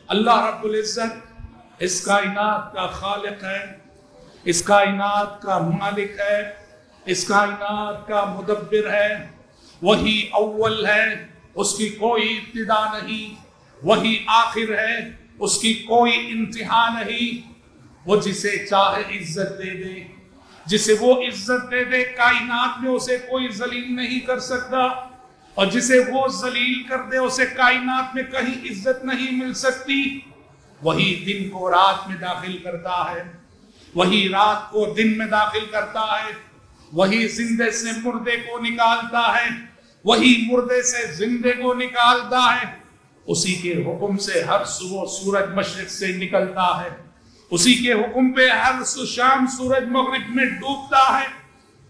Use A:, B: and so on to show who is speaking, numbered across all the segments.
A: اللہ رب العزت اس کائنات کا خالق ہے، اس کائنات کا مالک ہے، اس کائنات کا مدبر ہے، وہی اول ہے، اس کی کوئی ابتدا نہیں، وہی آخر ہے، اس کی کوئی انتہا نہیں۔ وہ جسے چاہے عزت دے دے، جسے وہ عزت دے دے، کائنات میں اسے کوئی ذلیل نہیں کر سکتا، اور جسے وہ ذلیل کر دے اسے کائنات میں کہیں عزت نہیں مل سکتی۔ وہی دن کو رات میں داخل کرتا ہے، وہی رات کو دن میں داخل کرتا ہے، وہی زندے سے مردے کو نکالتا ہے، وہی مردے سے زندے کو نکالتا ہے۔ اسی کے حکم سے ہر صبح سورج مشرق سے نکلتا ہے، اسی کے حکم پہ ہر شام سورج مغرب میں ڈوبتا ہے،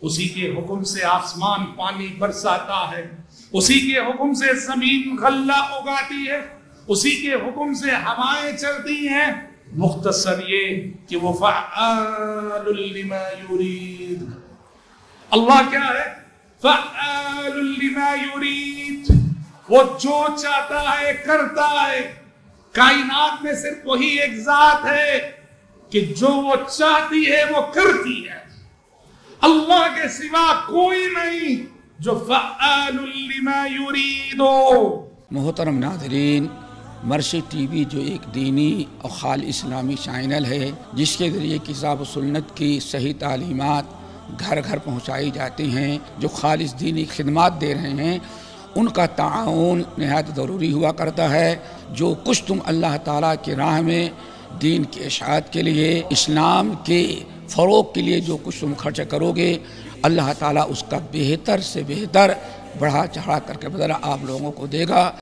A: اسی کے حکم سے آسمان پانی برساتا ہے، اسی کے حکم سے زمین غلہ اگاتی ہے، اسی کے حکم سے ہوائیں چلتی ہیں۔ مختصر یہ کہ وہ فعال لما یرید، اللہ کیا ہے؟ فعال لما یرید، وہ جو چاہتا ہے کرتا ہے۔ کائنات میں صرف وہی ایک ذات ہے کہ جو وہ چاہتی ہے وہ کرتی ہے، اللہ کے سوا کوئی نہیں جو فعال لما یرید ہو۔
B: محترم ناظرین، مرشد ٹی وی جو ایک دینی اور خالص اسلامی چینل ہے جس کے ذریعے کتاب و سنت کی صحیح تعلیمات گھر گھر پہنچائی جاتی ہیں، جو خالص دینی خدمات دے رہے ہیں، ان کا تعاون نہایت ضروری ہوا کرتا ہے۔ جو کچھ تم اللہ تعالیٰ کی راہ میں دین کی اشاعت کے لیے، اسلام کے فروغ کے لیے جو کچھ تم خرچ کرو گے، اللہ تعالیٰ اس کا بہتر سے بہتر بڑھا چڑھا کر کے بدلہ آپ لوگوں کو دے گا۔